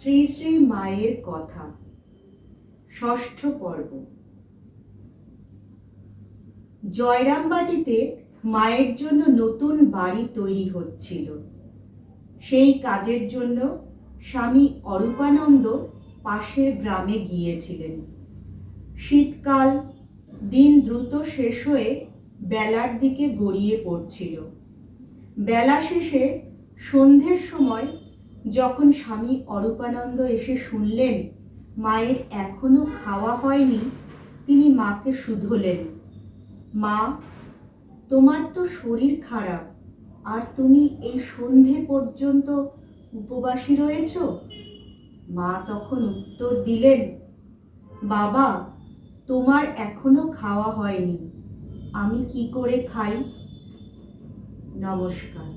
শ্রী শ্রী মায়ের কথা, ষষ্ঠ পর্ব। জয়রামবাটিতে মায়ের জন্য নতুন বাড়ি তৈরি হচ্ছিল। সেই কাজের জন্য স্বামী অরূপানন্দ পাশের গ্রামে গিয়েছিলেন। শীতকাল, দিন দ্রুত শেষ হয়ে বেলার দিকে গড়িয়ে পড়ছিল। বেলা শেষে সন্ধ্যের সময় যখন স্বামী অরূপানন্দ এসে শুনলেন মায়ের এখনো খাওয়া হয়নি, তিনি মাকে শুধোলেন, মা, তোমার তো শরীর খারাপ, আর তুমি এই সন্ধে পর্যন্ত উপবাসী রয়েছ। মা তখন উত্তর দিলেন, বাবা, তোমার এখনো খাওয়া হয়নি, আমি কি করে খাই? নমস্কার।